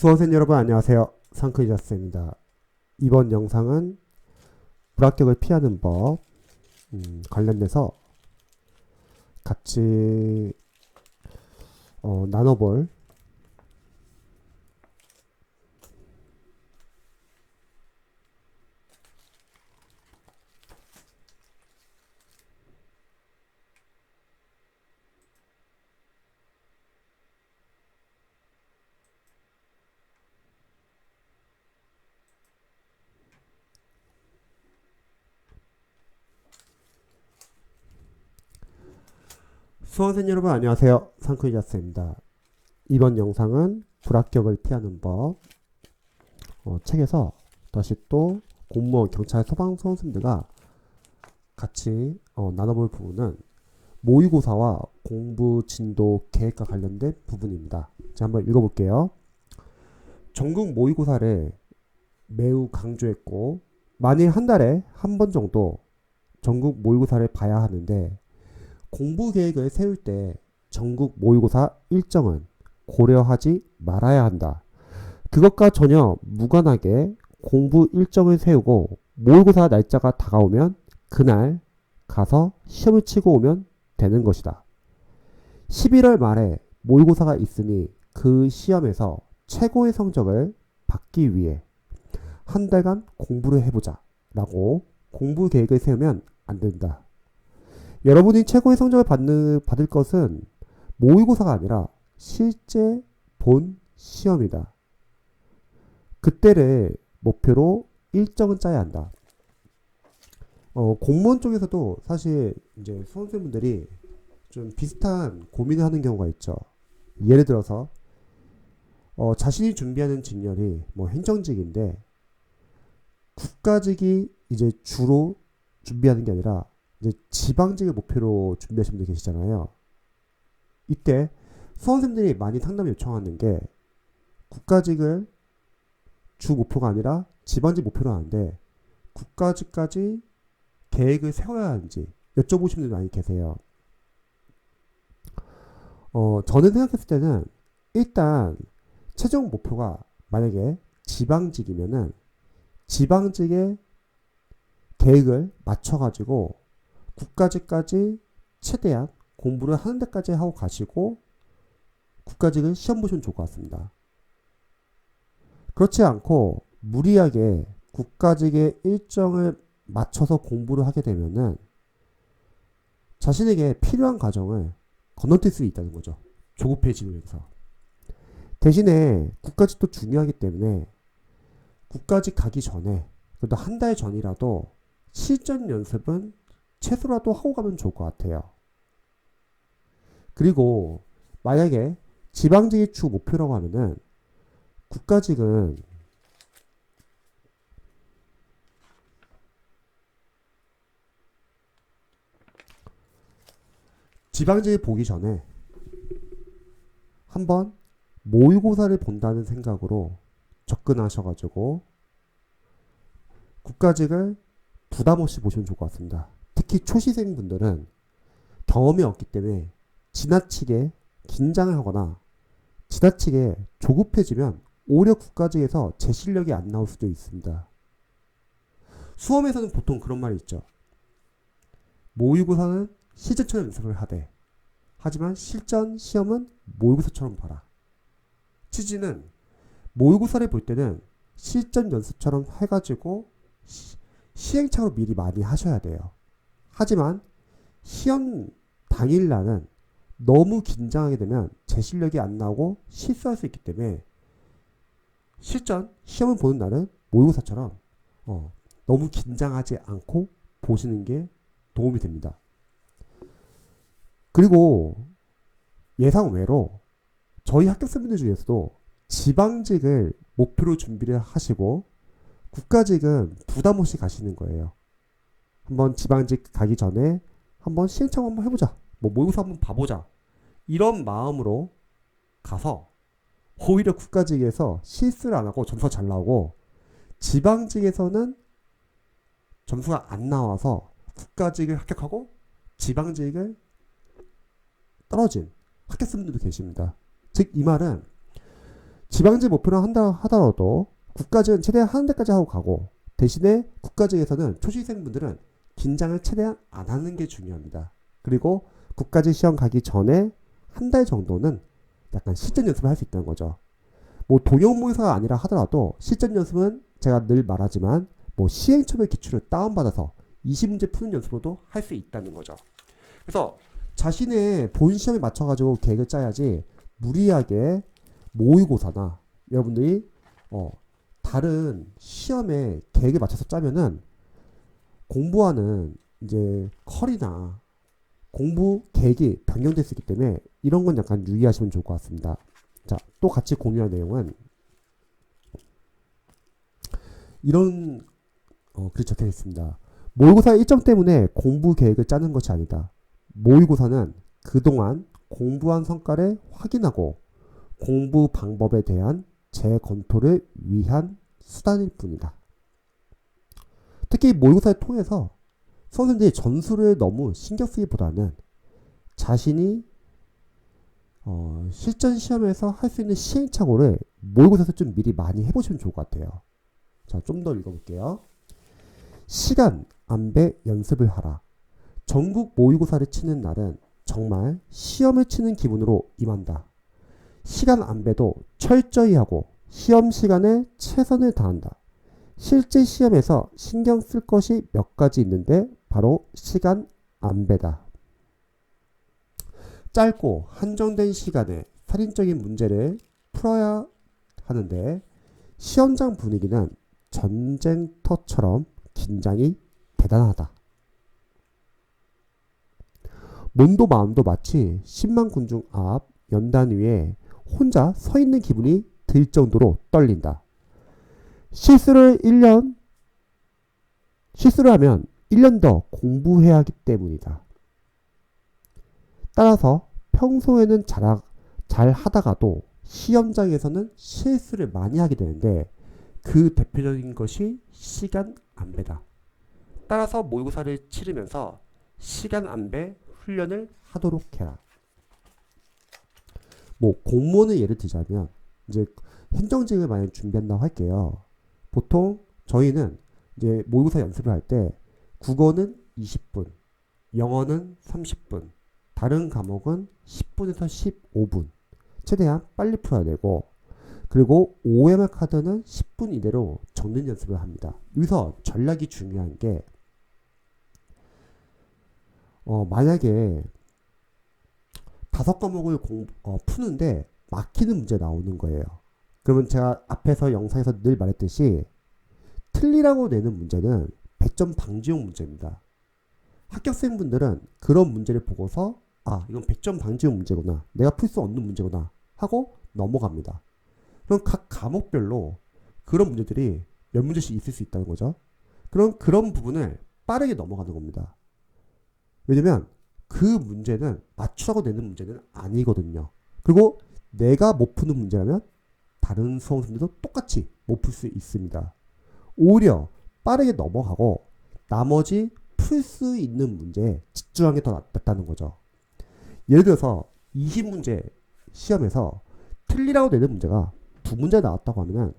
수험생 여러분 안녕하세요. 상크이자스입니다. 이번 영상은 불합격을 피하는 법 관련돼서 같이 나눠볼 수험생 여러분 안녕하세요. 상크이자스입니다. 이번 영상은 불합격을 피하는 법 책에서 다시 또 공무원, 경찰, 소방 수험생들과 같이 나눠볼 부분은 모의고사와 공부 진도 계획과 관련된 부분입니다. 자, 한번 읽어볼게요. 전국 모의고사를 매우 강조했고 만일 한 달에 한 번 정도 전국 모의고사를 봐야 하는데 공부 계획을 세울 때 전국 모의고사 일정은 고려하지 말아야 한다. 그것과 전혀 무관하게 공부 일정을 세우고 모의고사 날짜가 다가오면 그날 가서 시험을 치고 오면 되는 것이다. 11월 말에 모의고사가 있으니 그 시험에서 최고의 성적을 받기 위해 한 달간 공부를 해보자 라고 공부 계획을 세우면 안 된다. 여러분이 최고의 성적을 받을 것은 모의고사가 아니라 실제 본 시험이다. 그때를 목표로 일정은 짜야 한다. 공무원 쪽에서도 사실 이제 수험생분들이 좀 비슷한 고민을 하는 경우가 있죠. 예를 들어서 자신이 준비하는 직렬이 뭐 행정직인데 국가직이 이제 주로 준비하는 게 아니라 이제 지방직을 목표로 준비하시는 분들 계시잖아요. 이때 수험생들이 많이 상담 요청하는 게 국가직을 주 목표가 아니라 지방직 목표로 하는데 국가직까지 계획을 세워야 하는지 여쭤보시는 분들이 많이 계세요. 저는 생각했을 때는 일단 최종 목표가 만약에 지방직이면은 지방직의 계획을 맞춰가지고 국가직까지 최대한 공부를 하는 데까지 하고 가시고 국가직을 시험 보시면 좋을 것 같습니다. 그렇지 않고 무리하게 국가직의 일정을 맞춰서 공부를 하게 되면은 자신에게 필요한 과정을 건너뛸 수 있다는 거죠. 조급해지면서. 대신에 국가직도 중요하기 때문에 국가직 가기 전에 그래도 한 달 전이라도 실전 연습은 최소라도 하고 가면 좋을 것 같아요. 그리고 만약에 지방직이 주 목표라고 하면은 국가직은 지방직을 보기 전에 한번 모의고사를 본다는 생각으로 접근하셔가지고 국가직을 부담 없이 보시면 좋을 것 같습니다. 특히 초시생분들은 경험이 없기 때문에 지나치게 긴장을 하거나 지나치게 조급해지면 오히려 국가직에서 제 실력이 안 나올 수도 있습니다. 수험에서는 보통 그런 말이 있죠. 모의고사는 실전처럼 연습을 하되 하지만 실전 시험은 모의고사처럼 봐라. 취지는 모의고사를 볼 때는 실전 연습처럼 해가지고 시행착오를 미리 많이 하셔야 돼요. 하지만 시험 당일날은 너무 긴장하게 되면 제 실력이 안 나오고 실수할 수 있기 때문에 실전 시험을 보는 날은 모의고사처럼 너무 긴장하지 않고 보시는 게 도움이 됩니다. 그리고 예상 외로 저희 합격생분들 중에서도 지방직을 목표로 준비를 하시고 국가직은 부담 없이 가시는 거예요. 한번 지방직 가기 전에 한번 시행착오 한번 해보자. 뭐 모의고사 한번 봐보자. 이런 마음으로 가서 오히려 국가직에서 실수를 안 하고 점수가 잘 나오고 지방직에서는 점수가 안 나와서 국가직을 합격하고 지방직을 떨어진 합격생분들도 계십니다. 즉 이 말은 지방직 목표를 한다 하더라도 국가직은 최대한 하는 데까지 하고 가고, 대신에 국가직에서는 초시생분들은 긴장을 최대한 안 하는 게 중요합니다. 그리고 국가직 시험 가기 전에 한 달 정도는 약간 실전 연습을 할 수 있다는 거죠. 뭐 동영모의사가 아니라 하더라도 실전 연습은 제가 늘 말하지만 뭐 시행착오의 기출을 다운받아서 20문제 푸는 연습으로도 할 수 있다는 거죠. 그래서 자신의 본 시험에 맞춰가지고 계획을 짜야지, 무리하게 모의고사나 여러분들이 다른 시험에 계획에 맞춰서 짜면은 공부하는 이제 컬이나 공부 계획이 변경될 수 있기 때문에 이런 건 약간 유의하시면 좋을 것 같습니다. 자, 또 같이 공유할 내용은 이런 글이 적혀 있습니다. 모의고사 일정 때문에 공부 계획을 짜는 것이 아니다. 모의고사는 그동안 공부한 성과를 확인하고 공부 방법에 대한 재검토를 위한 수단일 뿐이다. 특히 모의고사를 통해서 수험생들이 전술을 너무 신경 쓰기보다는 자신이 실전 시험에서 할 수 있는 시행착오를 모의고사에서 좀 미리 많이 해보시면 좋을 것 같아요. 자, 좀 더 읽어볼게요. 시간 안배 연습을 하라. 전국 모의고사를 치는 날은 정말 시험을 치는 기분으로 임한다. 시간 안배도 철저히 하고 시험 시간에 최선을 다한다. 실제 시험에서 신경 쓸 것이 몇 가지 있는데 바로 시간 안배다. 짧고 한정된 시간에 살인적인 문제를 풀어야 하는데 시험장 분위기는 전쟁터처럼 긴장이 대단하다. 몸도 마음도 마치 10만 군중 앞 연단 위에 혼자 서 있는 기분이 들 정도로 떨린다. 실수를 하면 1년 더 공부해야 하기 때문이다. 따라서 평소에는 잘 하다가도 시험장에서는 실수를 많이 하게 되는데 그 대표적인 것이 시간 안배다. 따라서 모의고사를 치르면서 시간 안배 훈련을 하도록 해라. 뭐 공무원을 예를 들자면 이제 행정직을 만약 준비한다고 할게요. 보통 저희는 이제 모의고사 연습을 할 때 국어는 20분, 영어는 30분, 다른 과목은 10분에서 15분 최대한 빨리 풀어야 되고, 그리고 OMR 카드는 10분 이내로 적는 연습을 합니다. 여기서 전략이 중요한 게 만약에 5과목을 푸는데 막히는 문제 나오는 거예요. 그러면 제가 앞에서 영상에서 늘 말했듯이 틀리라고 내는 문제는 100점 방지용 문제입니다. 합격생분들은 그런 문제를 보고서 이건 100점 방지용 문제구나, 내가 풀 수 없는 문제구나 하고 넘어갑니다. 그럼 각 과목별로 그런 문제들이 몇 문제씩 있을 수 있다는 거죠. 그럼 그런 부분을 빠르게 넘어가는 겁니다. 왜냐면 그 문제는 맞추라고 내는 문제는 아니거든요. 그리고 내가 못 푸는 문제라면 다른 수험생들도 똑같이 못 풀 수 있습니다. 오히려 빠르게 넘어가고 나머지 풀 수 있는 문제에 집중하는 게 더 낫다는 거죠. 예를 들어서 20문제 시험에서 틀리라고 내는 문제가 2문제 나왔다고 하면은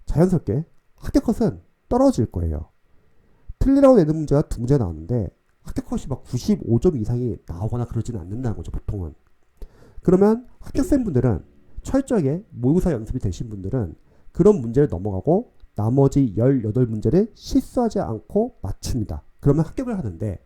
자연스럽게 합격 컷은 떨어질 거예요. 틀리라고 내는 문제가 2문제 나왔는데 합격 컷이 막 95점 이상이 나오거나 그러지는 않는다는 거죠, 보통은. 그러면 합격생분들은 철저하게 모의고사 연습이 되신 분들은 그런 문제를 넘어가고 나머지 18문제를 실수하지 않고 맞춥니다. 그러면 합격을 하는데,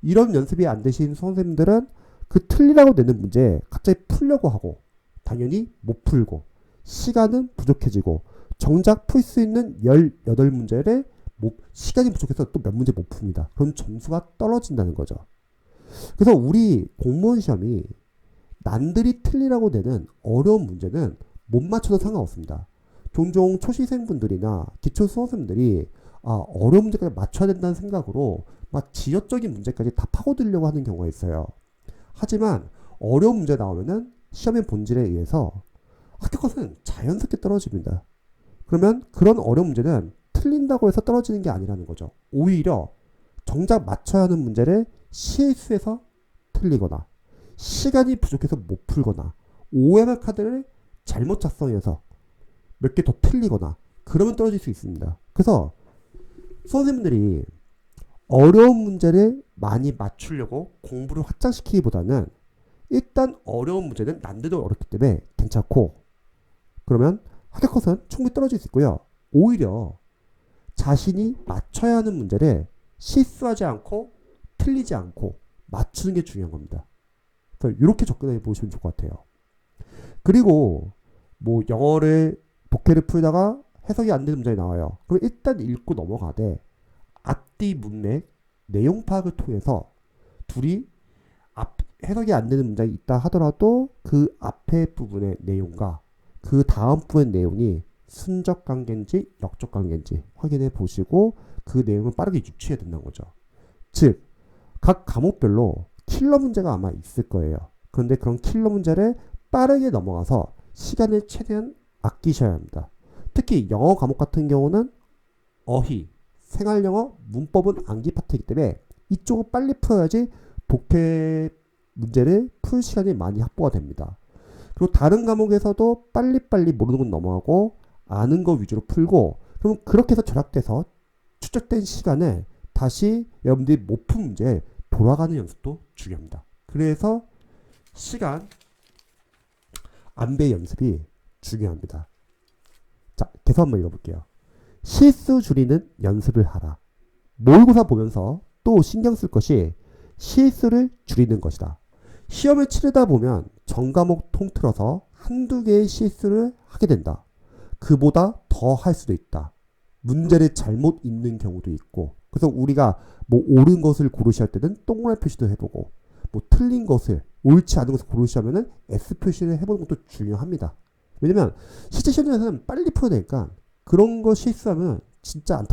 이런 연습이 안 되신 선생님들은 그 틀리라고 내는 문제 갑자기 풀려고 하고 당연히 못 풀고 시간은 부족해지고 정작 풀 수 있는 18문제를 시간이 부족해서 또 몇 문제 못 풉니다. 그럼 점수가 떨어진다는 거죠. 그래서 우리 공무원 시험이 남들이 틀리라고 내는 어려운 문제는 못 맞춰도 상관없습니다. 종종 초시생분들이나 기초수험생들이 어려운 문제까지 맞춰야 된다는 생각으로 막 지역적인 문제까지 다 파고들려고 하는 경우가 있어요. 하지만 어려운 문제 나오면은 시험의 본질에 의해서 합격컷은 자연스럽게 떨어집니다. 그러면 그런 어려운 문제는 틀린다고 해서 떨어지는 게 아니라는 거죠. 오히려 정작 맞춰야 하는 문제를 실수해서 틀리거나 시간이 부족해서 못 풀거나 OMR 카드를 잘못 작성해서 몇 개 더 틀리거나 그러면 떨어질 수 있습니다. 그래서 선생님들이 어려운 문제를 많이 맞추려고 공부를 확장시키기보다는 일단 어려운 문제는 난이도 어렵기 때문에 괜찮고, 그러면 합격 컷은 충분히 떨어질 수 있고요. 오히려 자신이 맞춰야 하는 문제를 실수하지 않고 틀리지 않고 맞추는 게 중요한 겁니다. 그래서 이렇게 접근해 보시면 좋을 것 같아요. 그리고 뭐 영어를 독해를 풀다가 해석이 안 되는 문장이 나와요. 그럼 일단 읽고 넘어가되 앞뒤 문맥 내용 파악을 통해서 둘이 해석이 안 되는 문장이 있다 하더라도 그 앞에 부분의 내용과 그 다음 부분의 내용이 순적 관계인지 역적 관계인지 확인해 보시고 그 내용을 빠르게 유추해야 된다는 거죠. 즉, 각 과목별로 킬러 문제가 아마 있을 거예요. 그런데 그런 킬러 문제를 빠르게 넘어가서 시간을 최대한 아끼셔야 합니다. 특히 영어 과목 같은 경우는 어휘, 생활영어, 문법은 암기 파트이기 때문에 이쪽을 빨리 풀어야지 독해 문제를 풀 시간이 많이 확보가 됩니다. 그리고 다른 과목에서도 빨리빨리 모르는 건 넘어가고 아는 거 위주로 풀고, 그럼 그렇게 해서 절약돼서 축적된 시간을 다시 여러분들이 못 푼 문제에 돌아가는 연습도 중요합니다. 그래서 시간 안배 연습이 중요합니다. 자, 계속 한번 읽어볼게요. 실수 줄이는 연습을 하라. 모의고사 보면서 또 신경 쓸 것이 실수를 줄이는 것이다. 시험을 치르다 보면 전 과목 통틀어서 한두 개의 실수를 하게 된다. 그보다 더 할 수도 있다. 문제를 잘못 읽는 경우도 있고, 그래서 우리가 뭐 옳은 것을 고르시할 때는 동그라미 표시도 해보고, 뭐 틀린 것을, 옳지 않은 것을 고르시하면은 S 표시를 해보는 것도 중요합니다. 왜냐면 실제 시험장에서는 빨리 풀어야 되니까 그런 거 실수하면 진짜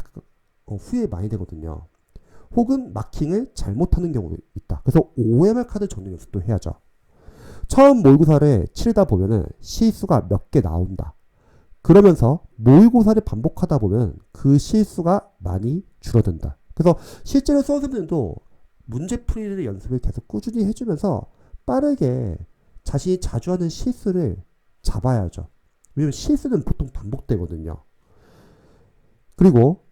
후회 많이 되거든요. 혹은 마킹을 잘못하는 경우도 있다. 그래서 OMR 카드 적는 연습도 해야죠. 처음 모의고사를 치르다 보면은 실수가 몇 개 나온다. 그러면서 모의고사를 반복하다 보면 그 실수가 많이 줄어든다. 그래서 실제로 수험생들도 문제풀이를 연습을 계속 꾸준히 해주면서 빠르게 자신이 자주 하는 실수를 잡아야죠. 왜냐면 실수는 보통 반복되거든요. 그리고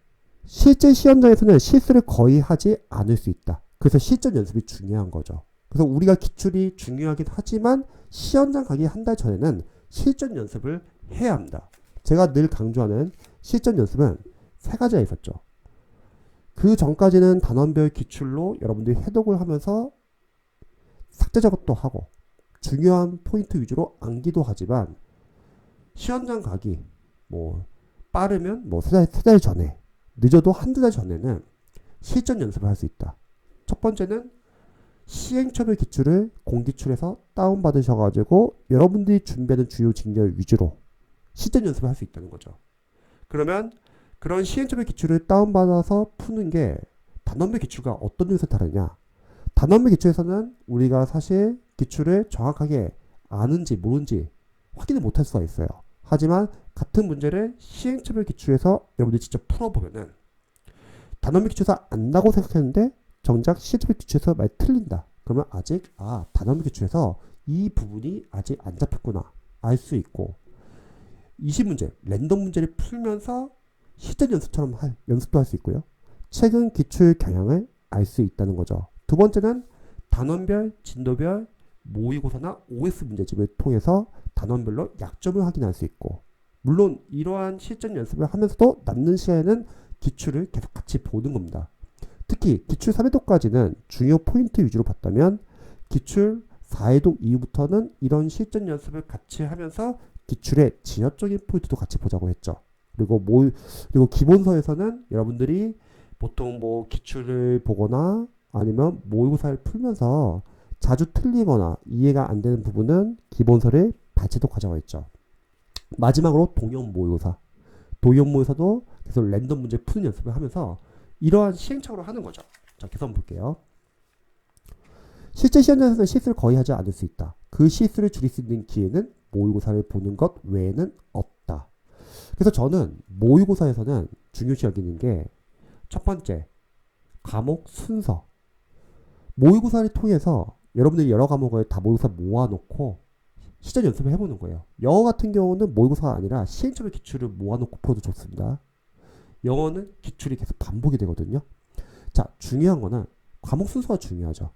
실제 시험장에서는 실수를 거의 하지 않을 수 있다. 그래서 실전 연습이 중요한 거죠. 그래서 우리가 기출이 중요하긴 하지만 시험장 가기 한 달 전에는 실전 연습을 해야 합니다. 제가 늘 강조하는 실전 연습은 세 가지가 있었죠. 그 전까지는 단원별 기출로 여러분들이 해독을 하면서 삭제 작업도 하고 중요한 포인트 위주로 암기도 하지만 시험장 가기 뭐 빠르면 뭐 세 달 전에, 늦어도 한두 달 전에는 실전 연습을 할 수 있다. 첫 번째는 시행처별 기출을 공기출에서 다운받으셔가지고 여러분들이 준비하는 주요 직렬 위주로 실전 연습을 할 수 있다는 거죠. 그러면 그런 시행처별 기출을 다운받아서 푸는 게 단원별 기출과 어떤 점에서 다르냐? 단원별 기출에서는 우리가 사실 기출을 정확하게 아는지 모르는지 확인을 못할 수가 있어요. 하지만 같은 문제를 시행처별 기출에서 여러분들이 직접 풀어보면은 단원별 기출에서 안다고 생각했는데 정작 시행처별 기출에서 많이 틀린다. 그러면 아직 단원별 기출에서 이 부분이 아직 안 잡혔구나 알 수 있고, 20문제 랜덤 문제를 풀면서 실전 연습도 할 수 있고요. 최근 기출 경향을 알 수 있다는 거죠. 두 번째는 단원별, 진도별, 모의고사나 OS 문제집을 통해서 단원별로 약점을 확인할 수 있고, 물론 이러한 실전 연습을 하면서도 남는 시간에는 기출을 계속 같이 보는 겁니다. 특히 기출 3회독까지는 중요 포인트 위주로 봤다면 기출 4회독 이후부터는 이런 실전 연습을 같이 하면서 기출의 지역적인 포인트도 같이 보자고 했죠. 그리고 기본서에서는 여러분들이 보통 뭐 기출을 보거나 아니면 모의고사를 풀면서 자주 틀리거나 이해가 안 되는 부분은 기본서를 발췌도 가져가 있죠. 마지막으로 동형 모의고사. 동형 모의고사도 계속 랜덤 문제 푸는 연습을 하면서 이러한 시행착오를 하는 거죠. 자, 계속 한번 볼게요. 실제 시험장에서는 실수를 거의 하지 않을 수 있다. 그 실수를 줄일 수 있는 기회는 모의고사를 보는 것 외에는 없다. 그래서 저는 모의고사에서는 중요시 여기는 게 첫 번째, 과목 순서. 모의고사를 통해서 여러분들이 여러 과목을 다 모의고사 모아놓고 실전 연습을 해보는 거예요. 영어 같은 경우는 모의고사가 아니라 시행착오 기출을 모아놓고 풀어도 좋습니다. 영어는 기출이 계속 반복이 되거든요. 자, 중요한 거는 과목 순서가 중요하죠.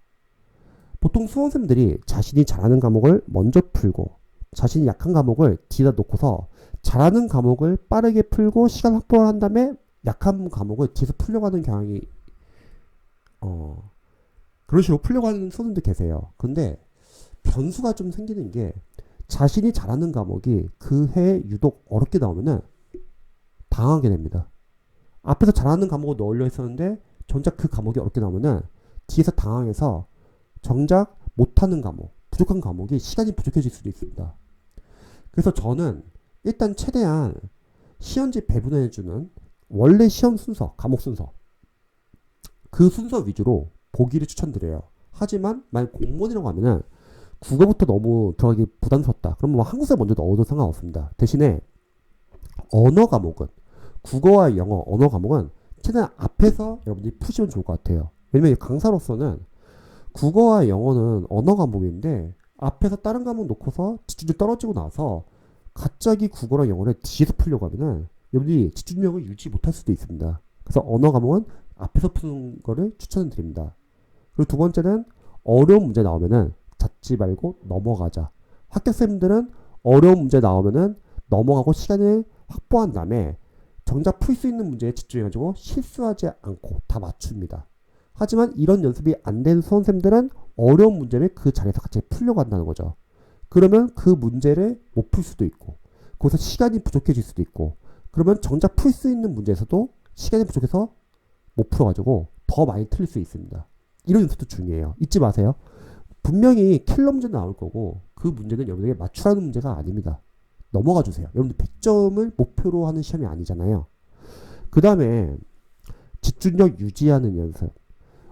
보통 수험생들이 자신이 잘하는 과목을 먼저 풀고 자신이 약한 과목을 뒤에다 놓고서 잘하는 과목을 빠르게 풀고 시간 확보를 한 다음에 약한 과목을 뒤에서 풀려고 하는 경향이 그런 식으로 풀려고 하는 수험생들 계세요. 근데 변수가 좀 생기는 게 자신이 잘하는 과목이 그 해에 유독 어렵게 나오면은 당하게 됩니다. 앞에서 잘하는 과목을 넣으려 했었는데 정작 그 과목이 어렵게 나오면은 뒤에서 당황해서 정작 못하는 과목, 부족한 과목이 시간이 부족해질 수도 있습니다. 그래서 저는 일단 최대한 시험지 배분해주는 원래 시험 순서, 과목 순서 그 순서 위주로 보기를 추천드려요. 하지만 만약 공무원이라고 하면은 국어부터 너무 들어가기 부담스럽다. 그러면 뭐 한국사 먼저 넣어도 상관없습니다. 대신에 언어 과목은 국어와 영어, 언어 과목은 최대한 앞에서 여러분들이 푸시면 좋을 것 같아요. 왜냐면 강사로서는 국어와 영어는 언어 과목인데 앞에서 다른 과목 놓고서 집중력 떨어지고 나서 갑자기 국어랑 영어를 뒤에서 풀려고 하면은 여러분들이 집중력을 유지 못할 수도 있습니다. 그래서 언어 과목은 앞에서 푸는 거를 추천드립니다. 그리고 두 번째는 어려운 문제 나오면은 잡지 말고 넘어가자. 합격생들은 어려운 문제 나오면은 넘어가고 시간을 확보한 다음에 정작 풀 수 있는 문제에 집중해가지고 실수하지 않고 다 맞춥니다. 하지만 이런 연습이 안 된 수험생들은 어려운 문제를 그 자리에서 같이 풀려고 한다는 거죠. 그러면 그 문제를 못 풀 수도 있고 거기서 시간이 부족해질 수도 있고 그러면 정작 풀 수 있는 문제에서도 시간이 부족해서 못 풀어가지고 더 많이 틀릴 수 있습니다. 이런 연습도 중요해요. 잊지 마세요. 분명히 킬러 문제 나올 거고 그 문제는 여러분에게 맞추라는 문제가 아닙니다. 넘어가 주세요. 여러분들 100점을 목표로 하는 시험이 아니잖아요. 그 다음에 집중력 유지하는 연습.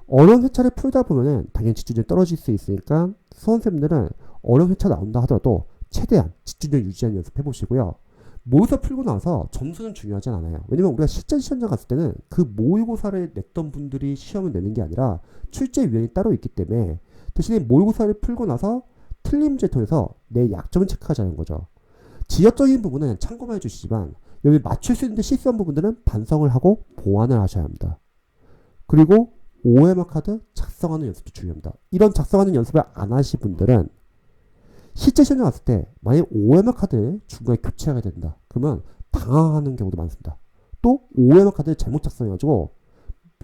어려운 회차를 풀다 보면은 당연히 집중력이 떨어질 수 있으니까 수험생들은 어려운 회차 나온다 하더라도 최대한 집중력 유지하는 연습 해보시고요. 모의고사 풀고 나서 점수는 중요하지 않아요. 왜냐면 우리가 실전 시험장 갔을 때는 그 모의고사를 냈던 분들이 시험을 내는 게 아니라 출제위원이 따로 있기 때문에 대신에 모의고사를 풀고 나서 틀린 문제를 통해서 내 약점을 체크하자는 거죠. 지역적인 부분은 참고만 해주시지만 여기 맞출 수 있는데 실수한 부분들은 반성을 하고 보완을 하셔야 합니다. 그리고 OMR 카드 작성하는 연습도 중요합니다. 이런 작성하는 연습을 안 하신 분들은 실제 시험장 갔을 때 만약 OMR 카드를 중간에 교체하게 된다. 그러면 당황하는 경우도 많습니다. 또 OMR 카드를 잘못 작성해가지고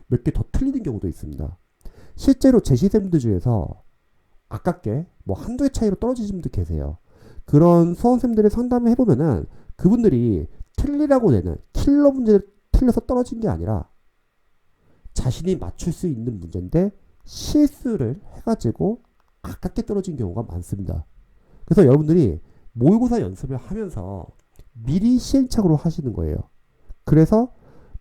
몇 개 더 틀리는 경우도 있습니다. 실제로 제시생분들 중에서 아깝게 뭐 한두 개 차이로 떨어지신 분들 계세요. 그런 수험생들을 상담을 해보면은 그분들이 틀리라고 내는 킬러 문제를 틀려서 떨어진 게 아니라 자신이 맞출 수 있는 문제인데 실수를 해가지고 아깝게 떨어진 경우가 많습니다. 그래서 여러분들이 모의고사 연습을 하면서 미리 시행착오로 하시는 거예요. 그래서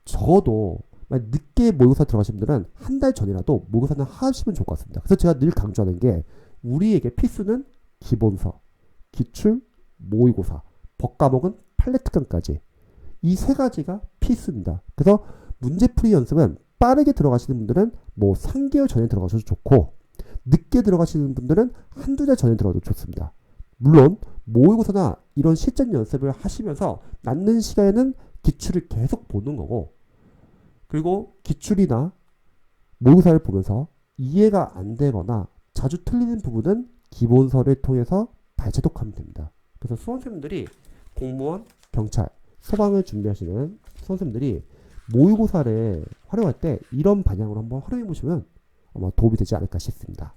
적어도 늦게 모의고사 들어가신 분들은 한 달 전이라도 모의고사는 하시면 좋을 것 같습니다. 그래서 제가 늘 강조하는 게 우리에게 필수는 기본서, 기출, 모의고사, 법과목은 판례특강까지 이 세 가지가 필수입니다. 그래서 문제풀이 연습은 빠르게 들어가시는 분들은 뭐 3개월 전에 들어가셔도 좋고 늦게 들어가시는 분들은 한두 달 전에 들어가도 좋습니다. 물론 모의고사나 이런 실전 연습을 하시면서 남는 시간에는 기출을 계속 보는 거고 그리고 기출이나 모의고사를 보면서 이해가 안 되거나 자주 틀리는 부분은 기본서를 통해서 발제독하면 됩니다. 그래서 수험생들이 공무원, 경찰, 소방을 준비하시는 수험생들이 모의고사를 활용할 때 이런 방향으로 한번 활용해 보시면 아마 도움이 되지 않을까 싶습니다.